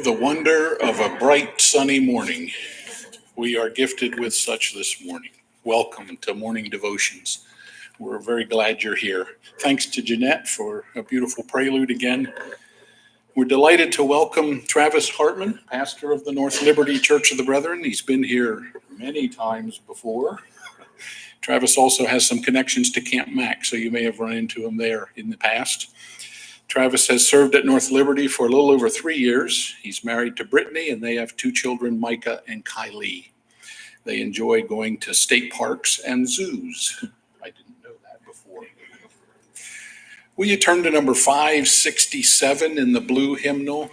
the wonder of a bright sunny morning. We are gifted with such this morning. Welcome to Morning Devotions. We're very glad you're here. Thanks to Jeanette for a beautiful prelude again. We're delighted to welcome Travis Hartman, pastor of the North Liberty Church of the Brethren. He's been here many times before. Travis also has some connections to Camp Mac, so you may have run into him there in the past. Travis has served at North Liberty for a little over 3 years. He's married to Brittany, and they have 2 children, Micah and Kylie. They enjoy going to state parks and zoos. I didn't know that before. Will you turn to number 567 in the blue hymnal?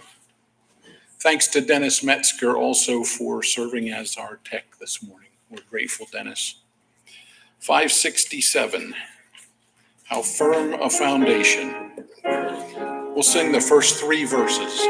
Thanks to Dennis Metzger also for serving as our tech this morning. We're grateful, Dennis. 567, How Firm a Foundation. We'll sing the first 3 verses.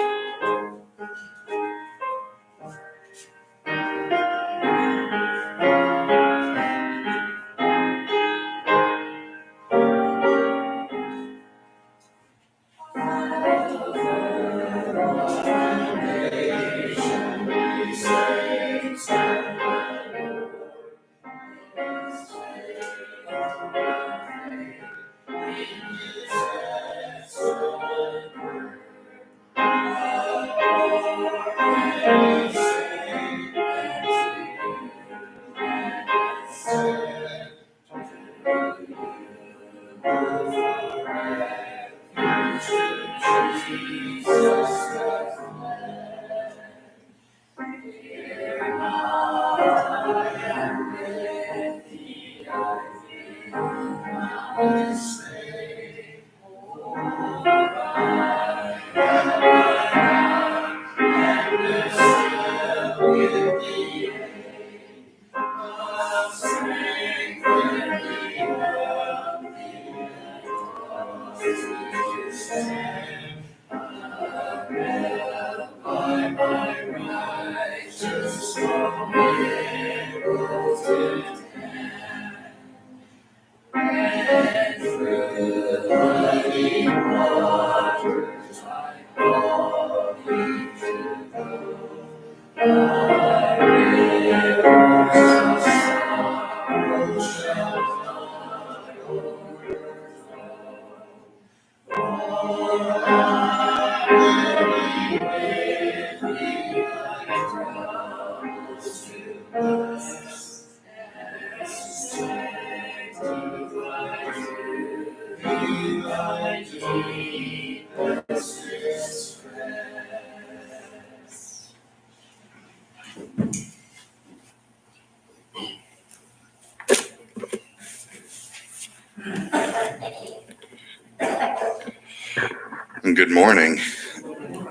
And good morning.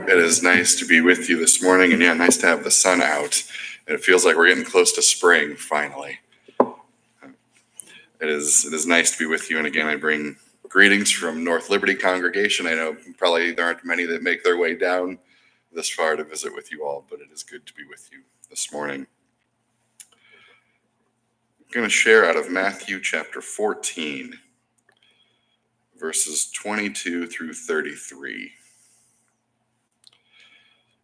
It is nice to be with you this morning, and nice to have the sun out. And it feels like we're getting close to spring finally. It is nice to be with you, and again I bring greetings from North Liberty congregation. I know probably there aren't many that make their way down this far to visit with you all, but it is good to be with you this morning. I'm going to share out of Matthew chapter 14. Verses 22 through 33. It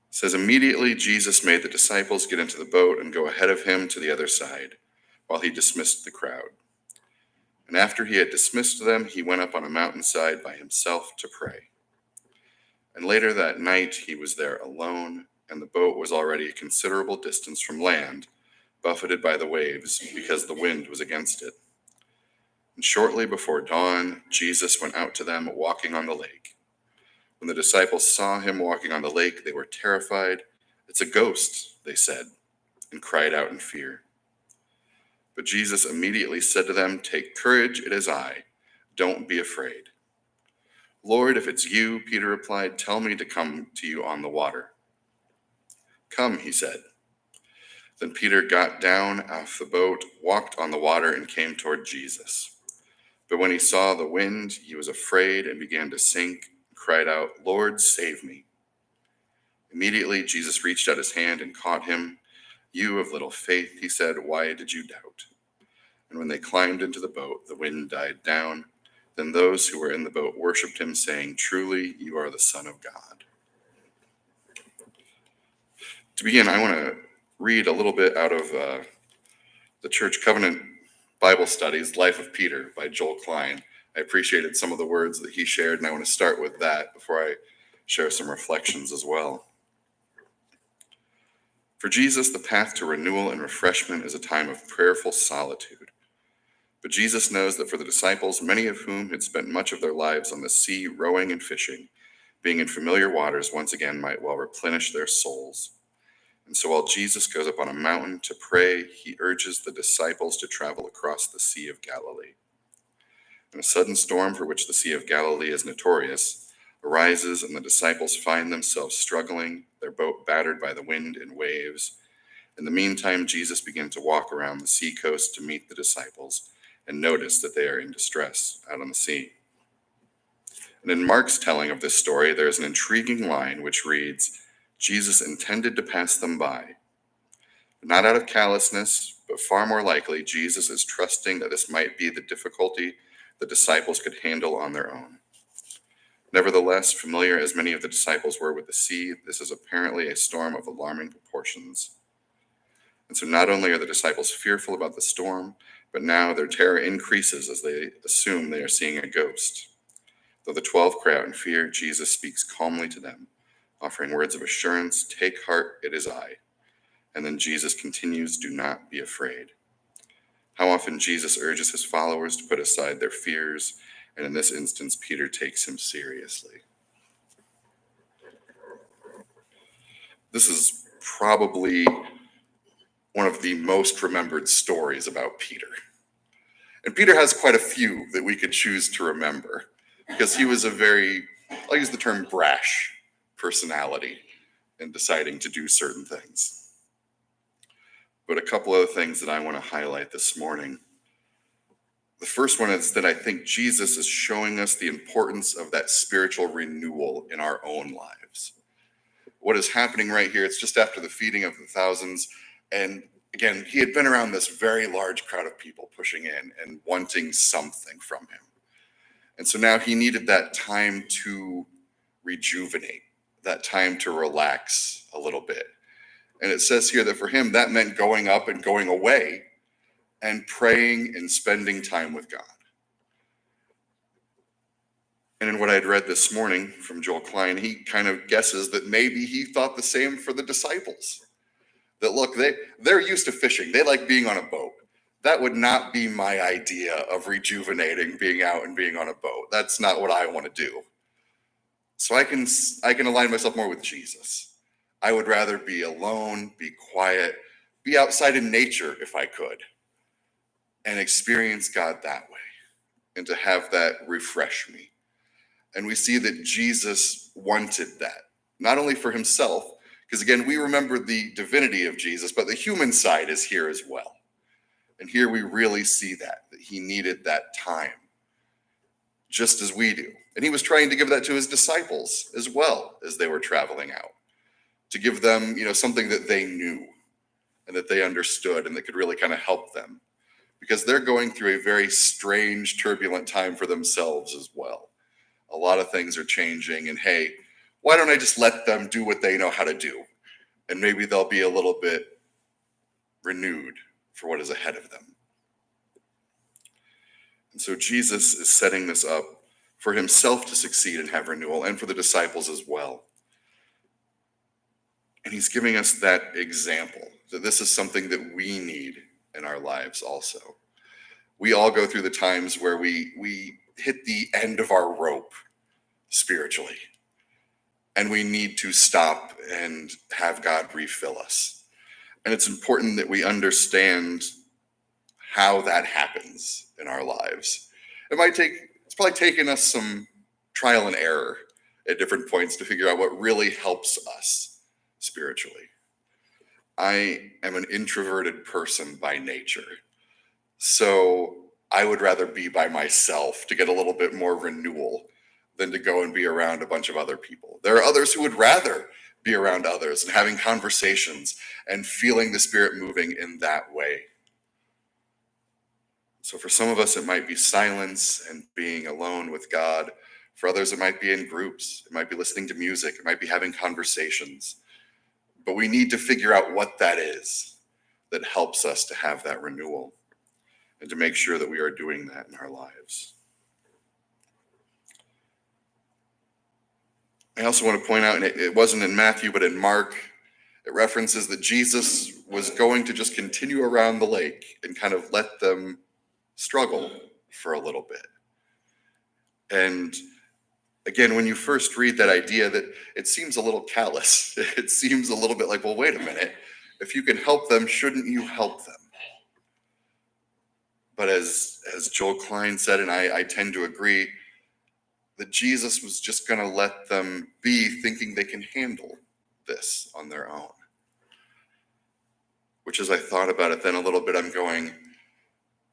says, Immediately Jesus made the disciples get into the boat and go ahead of him to the other side, while he dismissed the crowd. And after he had dismissed them, he went up on a mountainside by himself to pray. And later that night he was there alone, and the boat was already a considerable distance from land, buffeted by the waves, because the wind was against it. And shortly before dawn, Jesus went out to them walking on the lake. When the disciples saw him walking on the lake, they were terrified. "It's a ghost," they said, and cried out in fear. But Jesus immediately said to them, "Take courage, it is I. Don't be afraid." "Lord, if it's you," Peter replied, "tell me to come to you on the water." "Come," he said. Then Peter got down off the boat, walked on the water, and came toward Jesus. But when he saw the wind, he was afraid and began to sink, and cried out, "Lord, save me." Immediately Jesus reached out his hand and caught him. "You of little faith," he said, "why did you doubt?" And when they climbed into the boat, the wind died down. Then those who were in the boat worshipped him, saying, "Truly, you are the Son of God." To begin, I want to read a little bit out of the Church Covenant Bible Studies, Life of Peter by Joel Klein. I appreciated some of the words that he shared, and I want to start with that before I share some reflections as well. For Jesus, the path to renewal and refreshment is a time of prayerful solitude. But Jesus knows that for the disciples, many of whom had spent much of their lives on the sea rowing and fishing, being in familiar waters once again might well replenish their souls. And so while Jesus goes up on a mountain to pray, he urges the disciples to travel across the Sea of Galilee. And a sudden storm, for which the Sea of Galilee is notorious, arises, and the disciples find themselves struggling, their boat battered by the wind and waves. In the meantime, Jesus begins to walk around the seacoast to meet the disciples and notice that they are in distress out on the sea. And in Mark's telling of this story, there is an intriguing line which reads, Jesus intended to pass them by. Not out of callousness, but far more likely, Jesus is trusting that this might be the difficulty the disciples could handle on their own. Nevertheless, familiar as many of the disciples were with the sea, this is apparently a storm of alarming proportions. And so not only are the disciples fearful about the storm, but now their terror increases as they assume they are seeing a ghost. Though the 12 cry out in fear, Jesus speaks calmly to them, offering words of assurance, "Take heart, it is I." And then Jesus continues, "Do not be afraid." How often Jesus urges his followers to put aside their fears, and in this instance, Peter takes him seriously. This is probably one of the most remembered stories about Peter. And Peter has quite a few that we could choose to remember, because he was a very, I'll use the term brash personality in deciding to do certain things. But a couple other things that I want to highlight this morning. The first one is that I think Jesus is showing us the importance of that spiritual renewal in our own lives. What is happening right here, it's just after the feeding of the thousands. And again, he had been around this very large crowd of people pushing in and wanting something from him. And so now he needed that time to rejuvenate, that time to relax a little bit. And it says here that for him, that meant going up and going away and praying and spending time with God. And in what I'd read this morning from Joel Klein, he kind of guesses that maybe he thought the same for the disciples. That look, they're used to fishing. They like being on a boat. That would not be my idea of rejuvenating, being out and being on a boat. That's not what I want to do. So I can align myself more with Jesus. I would rather be alone, be quiet, be outside in nature if I could, and experience God that way, and to have that refresh me. And we see that Jesus wanted that, not only for himself, because again, we remember the divinity of Jesus, but the human side is here as well. And here we really see that he needed that time, just as we do. And he was trying to give that to his disciples as well as they were traveling out, to give them, something that they knew and that they understood and that could really kind of help them, because they're going through a very strange, turbulent time for themselves as well. A lot of things are changing, and hey, why don't I just let them do what they know how to do? And maybe they'll be a little bit renewed for what is ahead of them. And so Jesus is setting this up for himself to succeed and have renewal, and for the disciples as well. And he's giving us that example, that this is something that we need in our lives also. We all go through the times where we hit the end of our rope spiritually, and we need to stop and have God refill us. And it's important that we understand how that happens in our lives. It's probably taken us some trial and error at different points to figure out what really helps us spiritually. I am an introverted person by nature, so I would rather be by myself to get a little bit more renewal than to go and be around a bunch of other people. There are others who would rather be around others and having conversations and feeling the Spirit moving in that way. So for some of us, it might be silence and being alone with God. For others, it might be in groups. It might be listening to music. It might be having conversations. But we need to figure out what that is that helps us to have that renewal and to make sure that we are doing that in our lives. I also want to point out, and it wasn't in Matthew, but in Mark, it references that Jesus was going to just continue around the lake and kind of let them struggle for a little bit. And again, when you first read that idea, that it seems a little callous. It seems a little bit like, well, wait a minute. If you can help them, shouldn't you help them? But as Joel Klein said, and I tend to agree, that Jesus was just going to let them be thinking they can handle this on their own. Which, as I thought about it then a little bit, I'm going,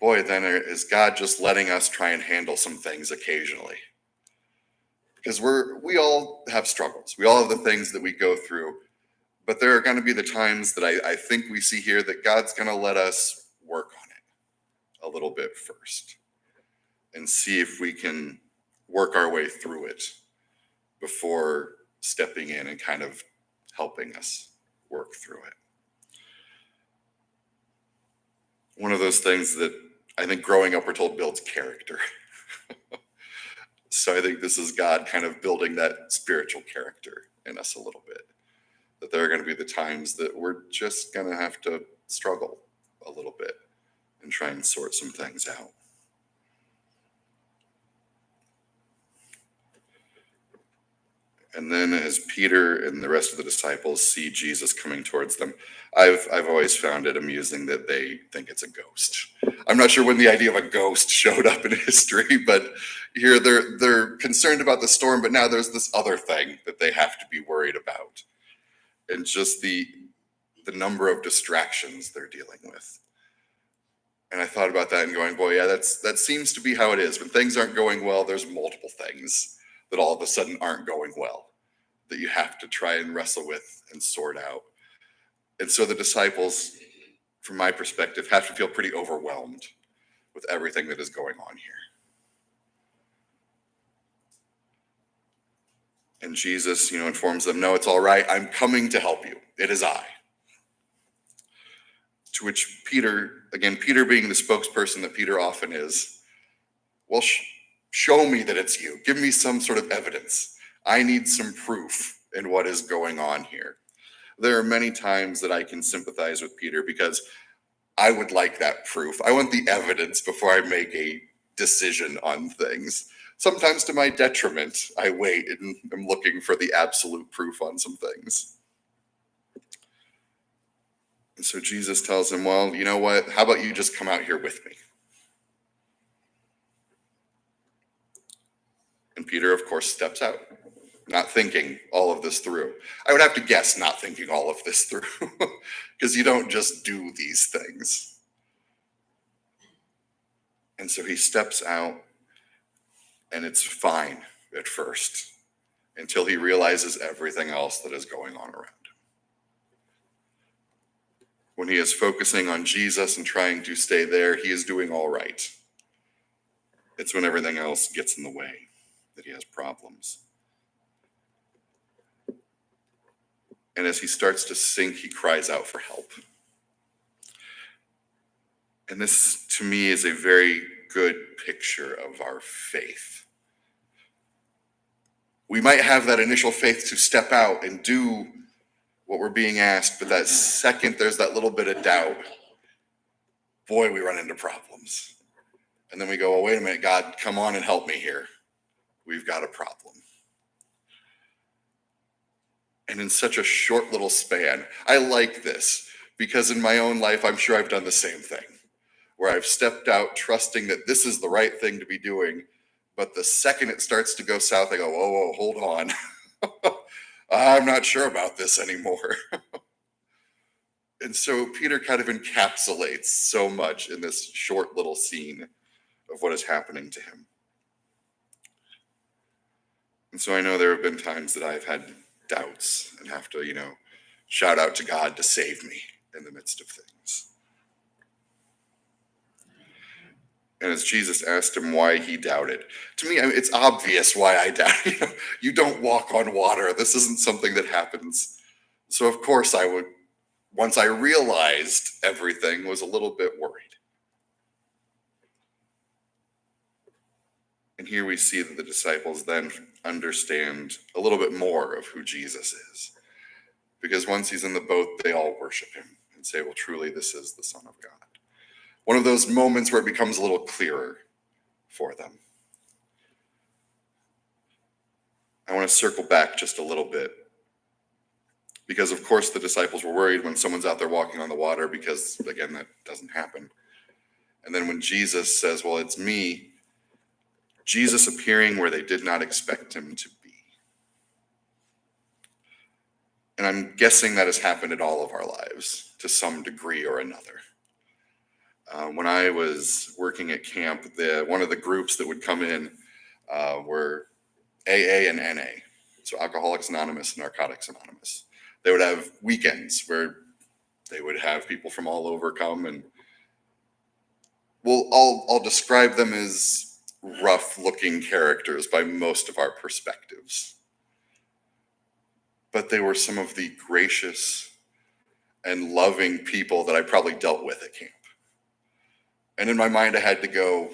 boy, then is God just letting us try and handle some things occasionally? Because we all have struggles. We all have the things that we go through. But there are going to be the times that I think we see here that God's going to let us work on it a little bit first and see if we can work our way through it before stepping in and kind of helping us work through it. One of those things that I think growing up we're told builds character. So I think this is God kind of building that spiritual character in us a little bit. That there are going to be the times that we're just going to have to struggle a little bit and try and sort some things out. And then as Peter and the rest of the disciples see Jesus coming towards them, I've always found it amusing that they think it's a ghost. I'm not sure when the idea of a ghost showed up in history, but here they're concerned about the storm, but now there's this other thing that they have to be worried about. And just the number of distractions they're dealing with. And I thought about that and going, boy, yeah, that seems to be how it is. When things aren't going well, there's multiple things that all of a sudden aren't going well that you have to try and wrestle with and sort out. And so the disciples, from my perspective, have to feel pretty overwhelmed with everything that is going on here. And Jesus, informs them, no, it's all right. I'm coming to help you. It is I. To which Peter being the spokesperson that Peter often is, well, show me that it's you. Give me some sort of evidence. I need some proof in what is going on here. There are many times that I can sympathize with Peter because I would like that proof. I want the evidence before I make a decision on things. Sometimes to my detriment, I wait and I'm looking for the absolute proof on some things. And so Jesus tells him, well, you know what? How about you just come out here with me? And Peter, of course, steps out, not thinking all of this through. I would have to guess not thinking all of this through, because you don't just do these things. And so he steps out, and it's fine at first, until he realizes everything else that is going on around him. When he is focusing on Jesus and trying to stay there, he is doing all right. It's when everything else gets in the way that he has problems. And as he starts to sink, he cries out for help. And this, to me, is a very good picture of our faith. We might have that initial faith to step out and do what we're being asked, but that second there's that little bit of doubt, boy, we run into problems. And then we go, well, wait a minute, God, come on and help me here. We've got a problem. And in such a short little span, I like this because in my own life, I'm sure I've done the same thing, where I've stepped out trusting that this is the right thing to be doing. But the second it starts to go south, I go, whoa, hold on. I'm not sure about this anymore. And so Peter kind of encapsulates so much in this short little scene of what is happening to him. And so I know there have been times that I've had doubts and have to, shout out to God to save me in the midst of things. And as Jesus asked him why he doubted, to me, it's obvious why I doubt. You don't walk on water. This isn't something that happens So of course once I realized everything, was a little bit worried. And here we see that the disciples then understand a little bit more of who Jesus is. Because once he's in the boat, they all worship him and say, well, truly, this is the Son of God. One of those moments where it becomes a little clearer for them. I want to circle back just a little bit. Because, of course, the disciples were worried when someone's out there walking on the water because, again, that doesn't happen. And then when Jesus says, well, it's me, Jesus appearing where they did not expect him to be. And I'm guessing that has happened in all of our lives to some degree or another. When I was working at camp, one of the groups that would come in were AA and NA, so Alcoholics Anonymous and Narcotics Anonymous. They would have weekends where they would have people from all over come, and I'll describe them as rough-looking characters by most of our perspectives. But they were some of the gracious and loving people that I probably dealt with at camp. And in my mind, I had to go,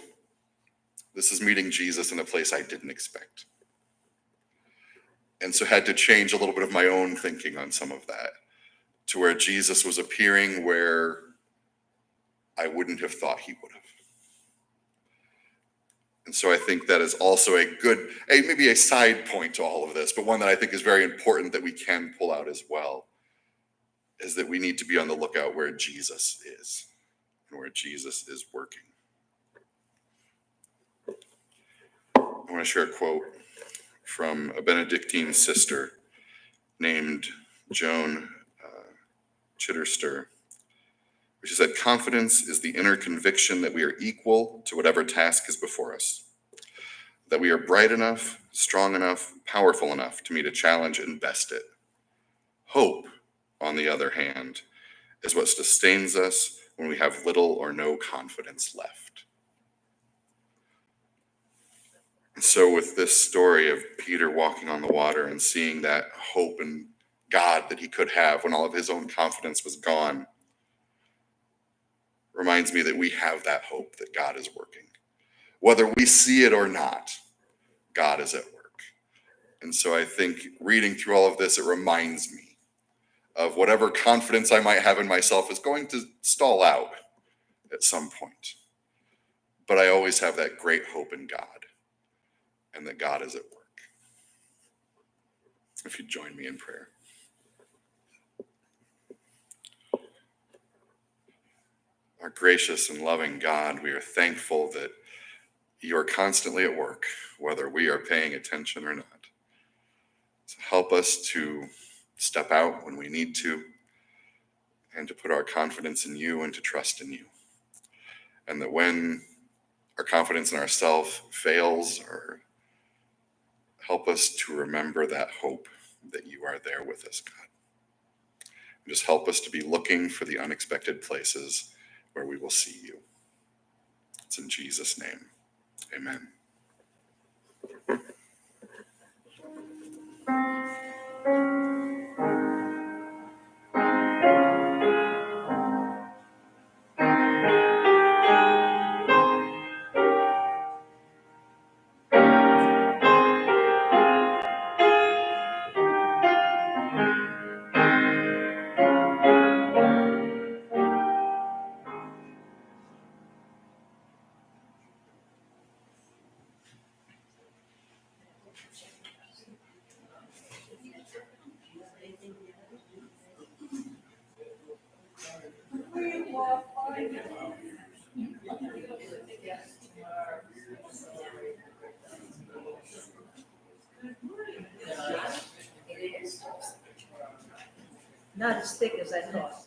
this is meeting Jesus in a place I didn't expect. And so had to change a little bit of my own thinking on some of that, to where Jesus was appearing where I wouldn't have thought he would have. And so I think that is also maybe a side point to all of this, but one that I think is very important that we can pull out as well, is that we need to be on the lookout where Jesus is and where Jesus is working. I want to share a quote from a Benedictine sister named Joan Chitterster, where she said, confidence is the inner conviction that we are equal to whatever task is before us, that we are bright enough, strong enough, powerful enough to meet a challenge and best it. Hope, on the other hand, is what sustains us when we have little or no confidence left. And so with this story of Peter walking on the water and seeing that hope in God that he could have when all of his own confidence was gone, reminds me that we have that hope that God is working. Whether we see it or not, God is at work. And so I think reading through all of this, it reminds me of whatever confidence I might have in myself is going to stall out at some point. But I always have that great hope in God and that God is at work. If you join me in prayer. Our gracious and loving God, we are thankful that you are constantly at work, whether we are paying attention or not. So help us to step out when we need to, and to put our confidence in you and to trust in you. And that when our confidence in ourselves fails, or help us to remember that hope that you are there with us, God. And just help us to be looking for the unexpected places where we will see you. It's in Jesus' name. Amen. Not as thick as I thought.